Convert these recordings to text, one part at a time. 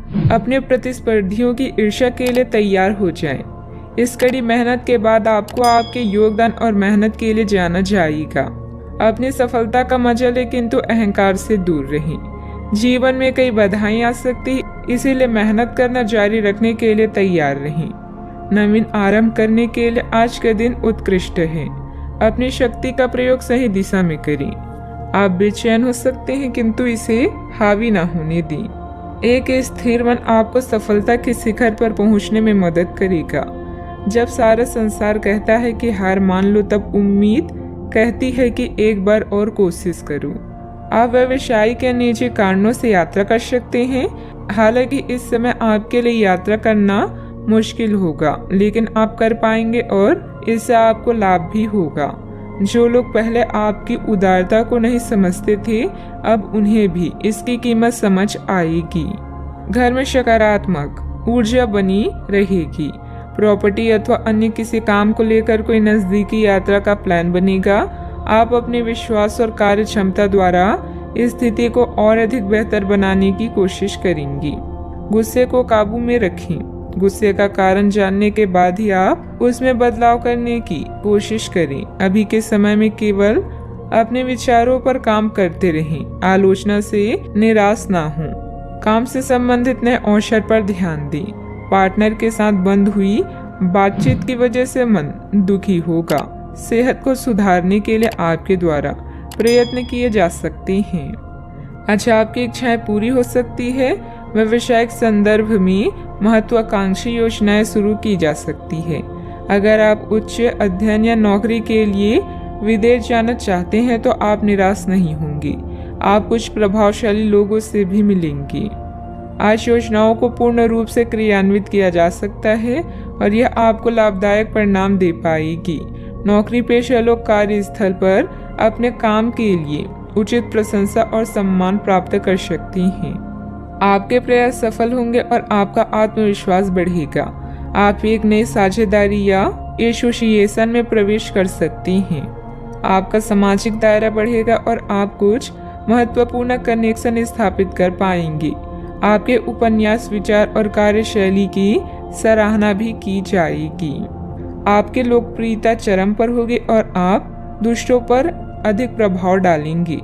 अपने प्रतिस्पर्धियों की ईर्ष्या के लिए तैयार हो जाएं। इस कड़ी मेहनत के बाद आपको आपके योगदान और मेहनत के लिए जाना जाएगा। अपनी सफलता का मजा लें, किंतु अहंकार से दूर रहें। जीवन में कई बाधाएं आ सकती है, इसीलिए मेहनत करना जारी रखने के लिए तैयार रहें। नवीन आरंभ करने के लिए आज का दिन उत्कृष्ट है। अपनी शक्ति का प्रयोग सही दिशा में करें। आप बेचैन हो सकते हैं, किंतु इसे हावी ना होने दें। एक स्थिर मन आपको सफलता के शिखर पर पहुंचने में मदद करेगा। जब सारा संसार कहता है कि हार मान लो, तब उम्मीद कहती है कि एक बार और कोशिश करो। आप व्यवसायिक या निजी कारणों से यात्रा कर सकते हैं। हालांकि इस समय आपके लिए यात्रा करना मुश्किल होगा, लेकिन आप कर पाएंगे और इससे आपको लाभ भी होगा। जो लोग पहले आपकी उदारता को नहीं समझते थे, अब उन्हें भी इसकी कीमत समझ आएगी। घर में सकारात्मक ऊर्जा बनी रहेगी। प्रॉपर्टी अथवा अन्य किसी काम को लेकर कोई नजदीकी यात्रा का प्लान बनेगा। आप अपने विश्वास और कार्य क्षमता द्वारा इस स्थिति को और अधिक बेहतर बनाने की कोशिश करेंगी। गुस्से को काबू में रखें। गुस्से का कारण जानने के बाद ही आप उसमें बदलाव करने की कोशिश करें। अभी के समय में केवल अपने विचारों पर काम करते रहें। आलोचना से निराश ना हो। काम से संबंधित नए अवसर पर ध्यान दें। पार्टनर के साथ बंद हुई बातचीत की वजह से मन दुखी होगा। सेहत को सुधारने के लिए आपके द्वारा प्रयत्न किए जा सकते हैं। अच्छा, आपकी इच्छाएं पूरी हो सकती है। व्यवसायिक संदर्भ में महत्वाकांक्षी योजनाएं शुरू की जा सकती है। अगर आप उच्च अध्ययन या नौकरी के लिए विदेश जाना चाहते हैं तो आप निराश नहीं होंगे। आप कुछ प्रभावशाली लोगों से भी मिलेंगे। आज योजनाओं को पूर्ण रूप से क्रियान्वित किया जा सकता है और यह आपको लाभदायक परिणाम दे पाएगी। नौकरी पेशा लोग कार्यस्थल पर अपने काम के लिए उचित प्रशंसा और सम्मान प्राप्त कर सकते हैं। आपके प्रयास सफल होंगे और आपका आत्मविश्वास बढ़ेगा। आप एक नई साझेदारी या एसोसिएशन में प्रवेश कर सकते हैं। आपका सामाजिक दायरा बढ़ेगा और आप कुछ महत्वपूर्ण कनेक्शन स्थापित कर पाएंगे। आपके उपन्यास, विचार और कार्यशैली की सराहना भी की जाएगी। आपकी लोकप्रियता चरम पर होगी और आप दूसरों पर अधिक प्रभाव डालेंगे।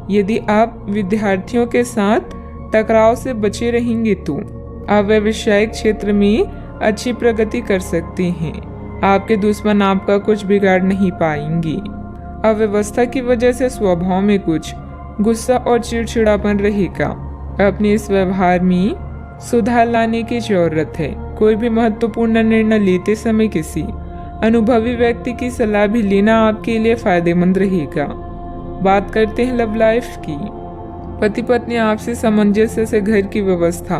यदि आप विद्यार्थियों के साथ टकराव से बचे रहेंगे तो आप व्यावसायिक क्षेत्र में अच्छी प्रगति कर सकते हैं। आपके दुश्मन आपका कुछ बिगाड़ नहीं पाएंगे। अव्यवस्था की वजह से स्वभाव में कुछ गुस्सा और चिड़चिड़ापन रहेगा। अपने इस व्यवहार में सुधार लाने की जरूरत है। कोई भी महत्वपूर्ण निर्णय लेते समय किसी अनुभवी व्यक्ति की सलाह भी लेना आपके लिए फायदेमंद रहेगा। बात करते हैं लव लाइफ की। पति पत्नी आपसी सामंजस्य से घर की व्यवस्था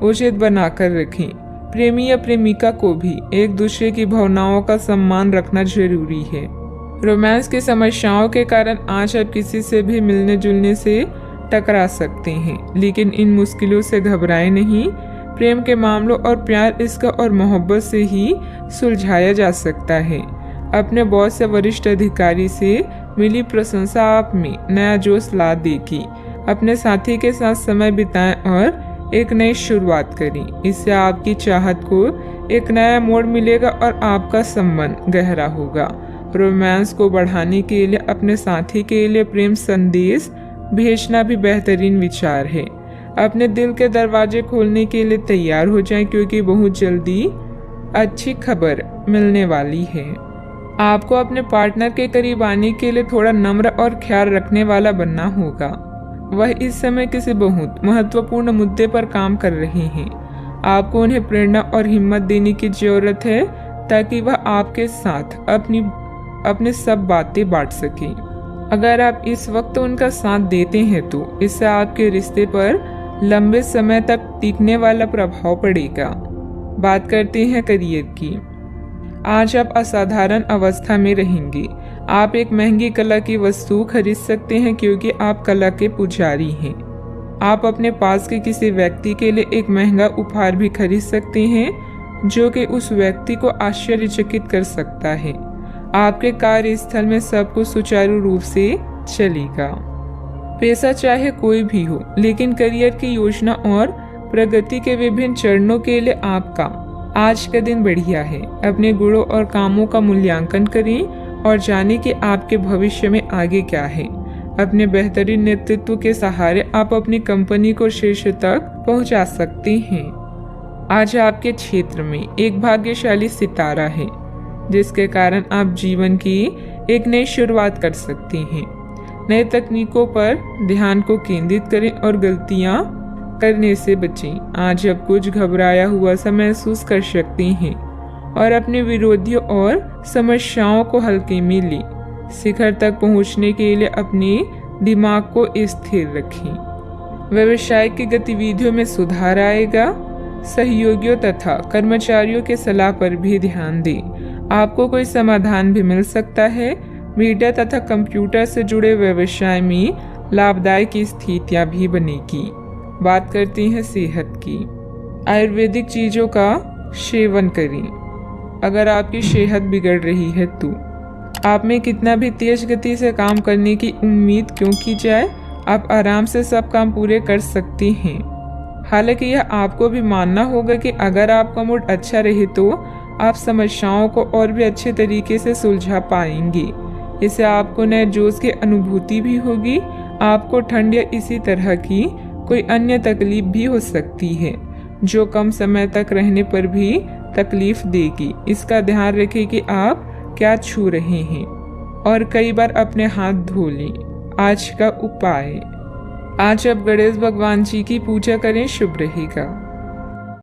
उचित बनाकर रखें। प्रेमी या प्रेमिका को भी एक दूसरे की भावनाओं का सम्मान रखना जरूरी है। रोमांस की समस्याओं के कारण आज आप किसी से भी मिलने जुलने से टकरा सकते हैं, लेकिन इन मुश्किलों से घबराएं नहीं। प्रेम के मामलों और प्यार, इश्क और मोहब्बत से ही सुलझाया जा सकता है। अपने बॉस या वरिष्ठ अधिकारी से मिली प्रशंसा आप में नया जोश ला देगी। अपने साथी के साथ समय बिताएं और एक नई शुरुआत करें। इससे आपकी चाहत को एक नया मोड़ मिलेगा और आपका संबंध गहरा होगा। रोमांस को बढ़ाने के लिए अपने साथी के लिए प्रेम संदेश भेजना भी बेहतरीन विचार है। अपने दिल के दरवाजे खोलने के लिए तैयार हो जाएं, क्योंकि बहुत जल्दी अच्छी खबर मिलने वाली है। आपको अपने पार्टनर के करीब आने के लिए थोड़ा नम्र और ख्याल रखने वाला बनना होगा। वह इस समय किसी बहुत महत्वपूर्ण मुद्दे पर काम कर रहे हैं। आपको उन्हें प्रेरणा और हिम्मत देने की जरूरत है ताकि वह आपके साथ अपनी सब बातें बांट सकें। अगर आप इस वक्त उनका साथ देते हैं तो इससे आपके रिश्ते पर लंबे समय तक टिकने वाला प्रभाव पड़ेगा। बात करते हैं करियर की। आज आप असाधारण अवस्था में रहेंगे। आप एक महंगी कला की वस्तु खरीद सकते हैं क्योंकि आप कला के पुजारी हैं। आप अपने पास के किसी व्यक्ति के लिए एक महंगा उपहार भी खरीद सकते हैं जो कि उस व्यक्ति को आश्चर्यचकित कर सकता है। आपके कार्यस्थल में सब कुछ सुचारू रूप से चलेगा। पेशा चाहे कोई भी हो, लेकिन करियर की योजना और प्रगति के विभिन्न चरणों के लिए आपका आज का दिन बढ़िया है। अपने गुणों और कामों का मूल्यांकन करें और जानें कि आपके भविष्य में आगे क्या है। अपने बेहतरीन नेतृत्व के सहारे आप अपनी कंपनी को शीर्ष तक पहुंचा सकते हैं। आज आपके क्षेत्र में एक भाग्यशाली सितारा है, जिसके कारण आप जीवन की एक नई शुरुआत कर सकते हैं। नए तकनीकों पर ध्यान को केंद्रित करें और गलतियां करने से बचें। आज आप कुछ घबराया हुआ सा महसूस कर सकते हैं और अपने विरोधियों और समस्याओं को हल्के में लें। शिखर तक पहुंचने के लिए अपने दिमाग को स्थिर रखें। व्यवसाय की गतिविधियों में सुधार आएगा। सहयोगियों तथा कर्मचारियों के सलाह पर भी ध्यान दें। आपको कोई समाधान भी मिल सकता है। मीडिया तथा कंप्यूटर से जुड़े व्यवसाय में लाभदायक स्थितियां भी बनेगी। बात करते हैं सेहत की। आयुर्वेदिक चीजों का सेवन करें। अगर आपकी सेहत बिगड़ रही है तो आप में कितना भी तेज गति से काम करने की उम्मीद क्यों की जाए, आप आराम से सब काम पूरे कर सकते हैं। हालांकि यह आपको भी मानना होगा कि अगर आपका मूड अच्छा रहे तो आप समस्याओं को और भी अच्छे तरीके से सुलझा पाएंगे। इससे आपको नए जोश की अनुभूति भी होगी। आपको ठंड या इसी तरह की कोई अन्य तकलीफ भी हो सकती है, जो कम समय तक रहने पर भी तकलीफ देगी। इसका ध्यान रखें कि आप क्या छू रहे हैं और कई बार अपने हाथ धो लें। आज का उपाय, आज आप गणेश भगवान जी की पूजा करें, शुभ रहेगा।